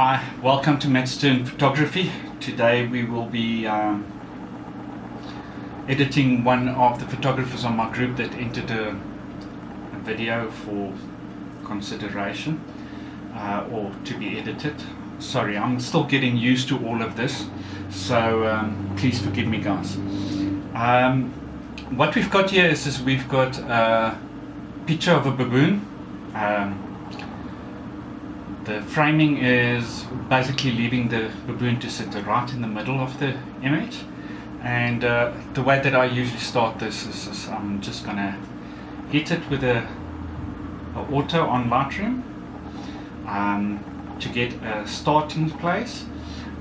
Hi, welcome to Madstone Photography. Today we will be editing one of the photographers on my group that entered a video for consideration or to be edited. Sorry, I'm still getting used to all of this, so please forgive me, guys. What we've got here is we've got a picture of a baboon. The framing is basically leaving the baboon to sit right in the middle of the image, and the way that I usually start this is I'm just gonna hit it with a auto on Lightroom to get a starting place.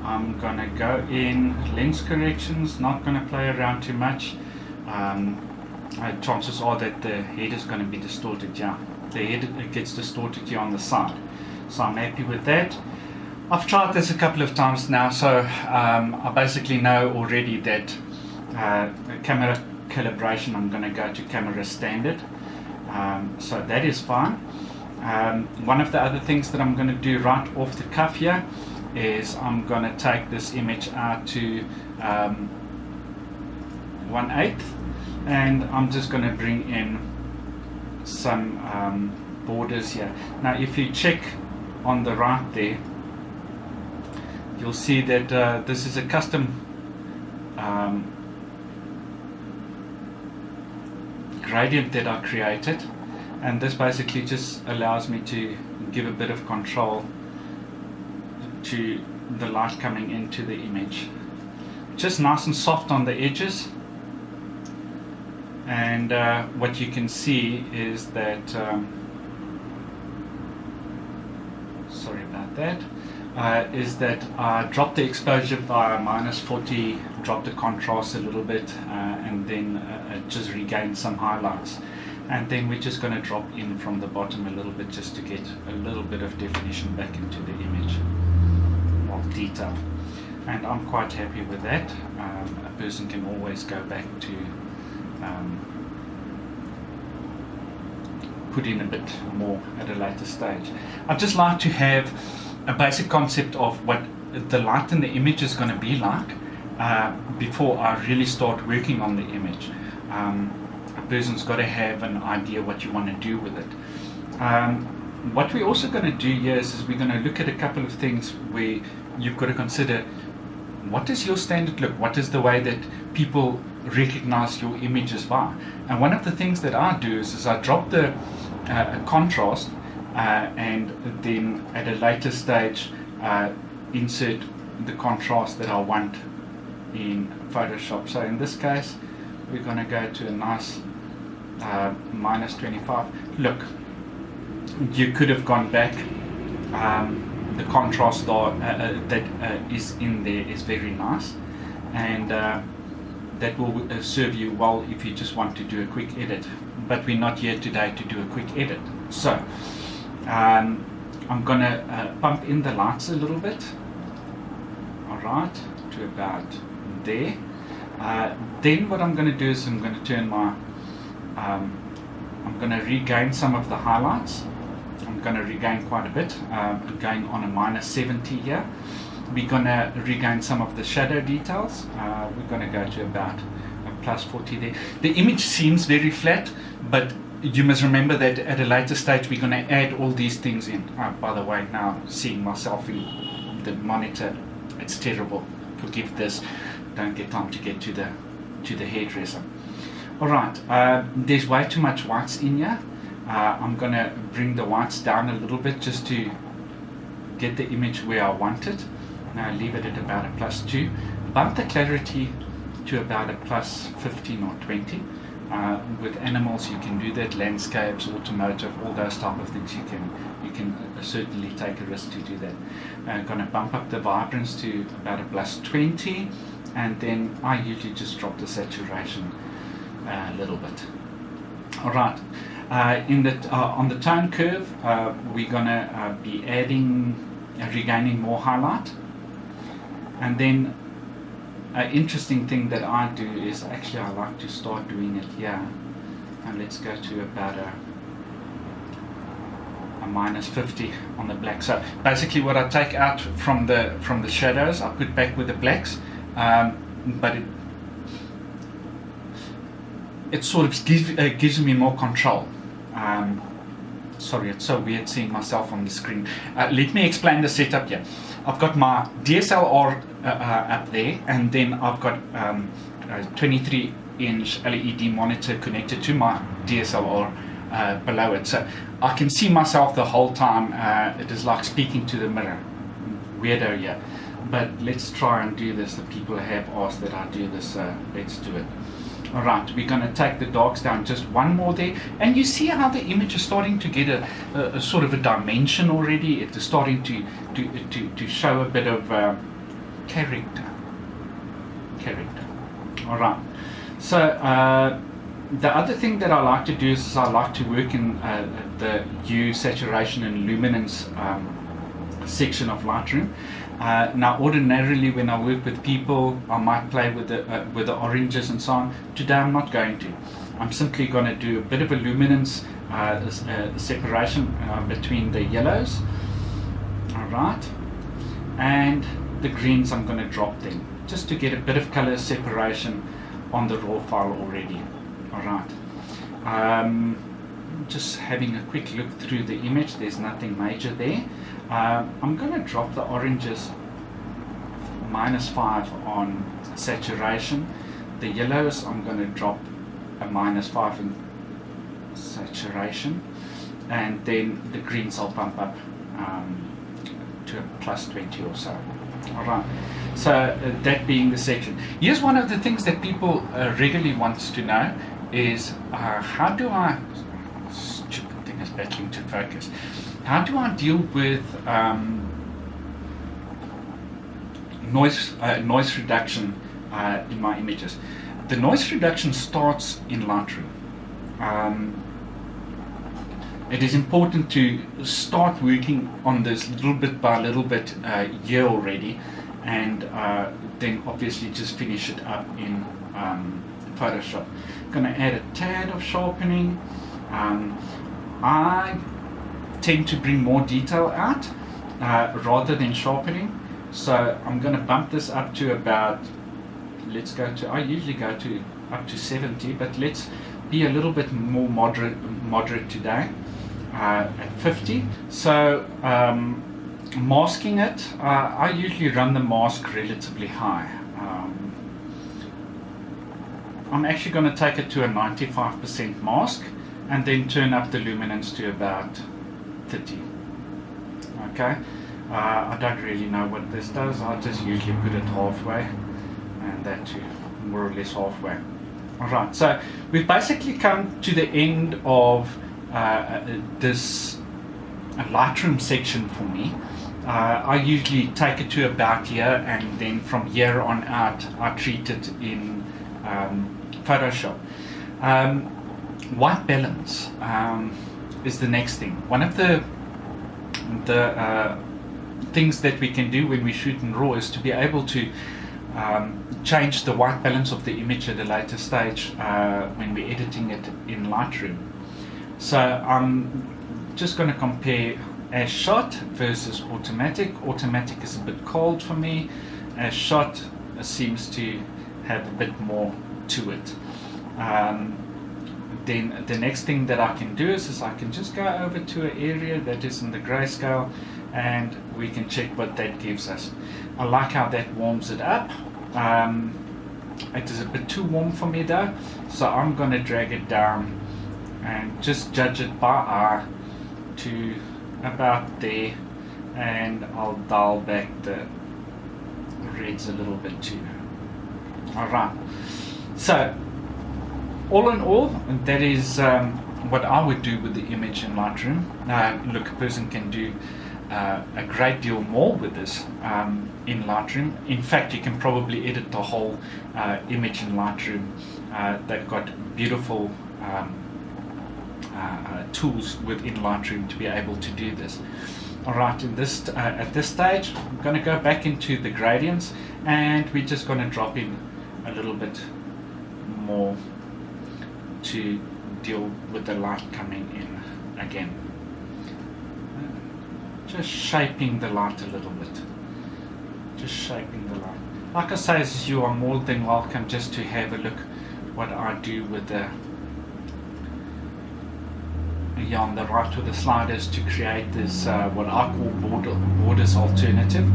I'm gonna go in lens corrections, not gonna play around too much. Chances are that the head is going to be distorted. Yeah, the head gets distorted here on the side, so I'm happy with that. I've tried this a couple of times now, so I basically know already that camera calibration, I'm going to go to camera standard, so that is fine. One of the other things that I'm going to do right off the cuff here is I'm going to take this image out to 1/8, and I'm just going to bring in some borders here. Now if you check on the right there, you'll see that this is a custom gradient that I created, and this basically just allows me to give a bit of control to the light coming into the image. Just nice and soft on the edges. And what you can see is that, sorry about that, is that I dropped the exposure by -40, dropped the contrast a little bit, and then just regained some highlights. And then we're just going to drop in from the bottom a little bit just to get a little bit of definition back into the image, or detail. And I'm quite happy with that. A person can always go back to put in a bit more at a later stage. I'd just like to have a basic concept of what the light in the image is going to be like before I really start working on the image. A person's got to have an idea what you want to do with it. What we're also going to do here is we're going to look at a couple of things where you've got to consider, what is your standard look? What is the way that people recognize your images by? And one of the things that I do is I drop the contrast and then at a later stage insert the contrast that I want in Photoshop. So in this case we're going to go to a nice -25. Look, you could have gone back. The contrast that is in there is very nice, and that will serve you well if you just want to do a quick edit. But we're not here today to do a quick edit, so I'm going to pump in the lights a little bit, alright, to about there. Then what I'm going to do is I'm going to turn my I'm going to regain some of the highlights. I'm going to regain quite a bit. I'm going on a -70 here. We're going to regain some of the shadow details. We're going to go to about a +40 there. The image seems very flat, but you must remember that at a later stage we're going to add all these things in. By the way, now seeing myself in the monitor, it's terrible. Forgive this. Don't get time to get to the hairdresser. Alright, there's way too much whites in here. I'm going to bring the whites down a little bit just to get the image where I want it. Now leave it at about a +2. Bump the clarity to about a +15 or 20. With animals you can do that, landscapes, automotive, all those type of things you can certainly take a risk to do that. I'm going to bump up the vibrance to about a +20, and then I usually just drop the saturation a little bit. Alright, on the tone curve we're going to be adding regaining more highlight, and then an interesting thing that I do is actually I like to start doing it here, and let's go to about a minus 50 on the black. So basically what I take out from the shadows, I put back with the blacks, but it sort of gives me more control. Sorry, it's so weird seeing myself on the screen. Let me explain the setup here. I've got my DSLR up there, and then I've got a 23-inch LED monitor connected to my DSLR below it. So I can see myself the whole time. It is like speaking to the mirror. Weirdo, yeah. But let's try and do this. The people have asked that I do this. Let's do it. Alright, we're going to take the darks down just one more there, and you see how the image is starting to get a sort of a dimension already. It is starting to show a bit of character. Alright, so the other thing that I like to do is I like to work in the hue, saturation and luminance section of Lightroom. Now ordinarily when I work with people, I might play with the oranges and so on. Today I'm not going to. I'm simply going to do a bit of a luminance separation between the yellows, alright, and the greens I'm going to drop them, just to get a bit of color separation on the raw file already. Alright, just having a quick look through the image, there's nothing major there. I'm going to drop the oranges -5 on saturation. The yellows I'm going to drop a -5 in saturation, and then the greens I'll bump up to a +20 or so. Alright, so that being the section. Here's one of the things that people regularly want to know is how do I, stupid thing is back into focus, how do I deal with noise reduction in my images? The noise reduction starts in Lightroom. It is important to start working on this little bit by little bit here already, and then obviously just finish it up in Photoshop. I'm going to add a tad of sharpening. I tend to bring more detail out rather than sharpening, so I'm going to bump this up to about, let's go to, I usually go to up to 70, but let's be a little bit more moderate today, at 50. So masking it, I usually run the mask relatively high. I'm actually going to take it to a 95% mask and then turn up the luminance to about 30. Okay, I don't really know what this does. I just usually put it halfway, and that to more or less halfway. Alright, so we've basically come to the end of this Lightroom section for me. I usually take it to about here, and then from here on out I treat it in Photoshop. White balance is the next thing. One of the things that we can do when we shoot in RAW is to be able to change the white balance of the image at a later stage when we're editing it in Lightroom. So I'm just going to compare as shot versus automatic. Automatic is a bit cold for me. As shot seems to have a bit more to it. Then the next thing that I can do is I can just go over to an area that is in the grayscale, and we can check what that gives us. I like how that warms it up. It is a bit too warm for me though, so I'm going to drag it down and just judge it by eye to about there, and I'll dial back the reds a little bit too. Alright, so all in all, that is what I would do with the image in Lightroom. Look, a person can do a great deal more with this in Lightroom. In fact, you can probably edit the whole image in Lightroom. They've got beautiful tools within Lightroom to be able to do this. Alright, at this stage, I'm going to go back into the gradients, and we're just going to drop in a little bit more to deal with the light coming in again. just shaping the light a little bit. Just shaping the light. Like I say, you are more than welcome just to have a look what I do with the on the right with the sliders to create this what I call borders alternative,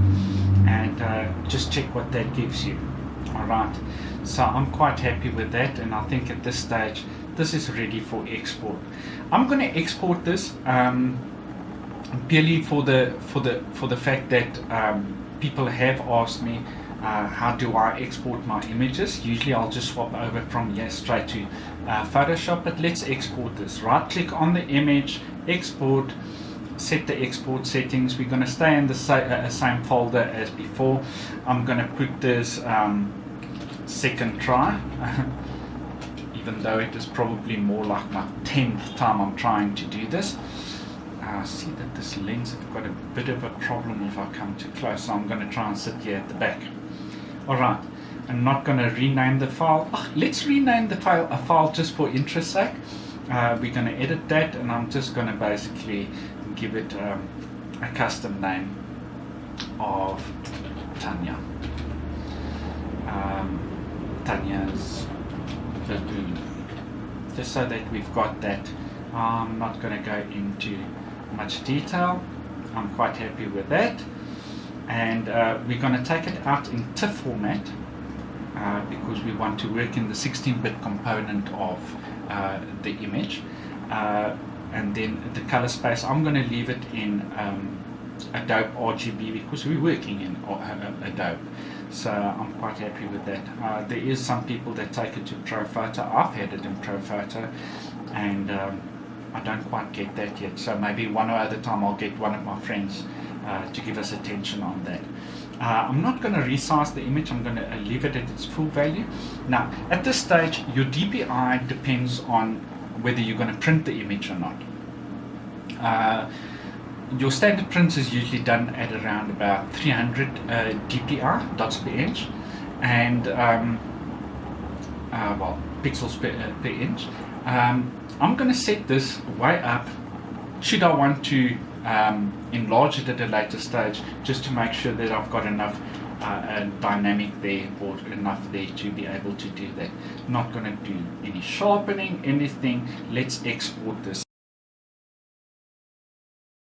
and just check what that gives you. Alright, so I'm quite happy with that, and I think at this stage this is ready for export. I'm going to export this purely for the fact that people have asked me how do I export my images. Usually I'll just swap over from here straight to Photoshop, but let's export this. Right click on the image, export, set the export settings. We're going to stay in the same folder as before. I'm going to put this second try, even though it is probably more like my 10th time I'm trying to do this. I see that this lens has got a bit of a problem if I come too close, so I'm going to try and sit here at the back. Alright, I'm not going to rename the file. Let's rename the file a file just for interest's sake. We're going to edit that, and I'm just going to basically give it a custom name of Tanja. Tanja's Baboon. Just so that we've got that. I'm not going to go into much detail. I'm quite happy with that. And we're going to take it out in TIFF format because we want to work in the 16-bit component of the image. And then the color space, I'm going to leave it in Adobe RGB because we're working in Adobe. So I'm quite happy with that. There is some people that take it to ProPhoto. I've had it in ProPhoto, and I don't quite get that yet. So maybe one or other time I'll get one of my friends to give us attention on that. I'm not going to resize the image. I'm going to leave it at its full value. Now, at this stage, your DPI depends on whether you're going to print the image or not. Your standard prints is usually done at around about 300 DPI, dots per inch, and well, pixels per inch. I'm going to set this way up should I want to enlarge it at a later stage, just to make sure that I've got enough dynamic there, or enough there to be able to do that. Not going to do any sharpening, anything. Let's export this.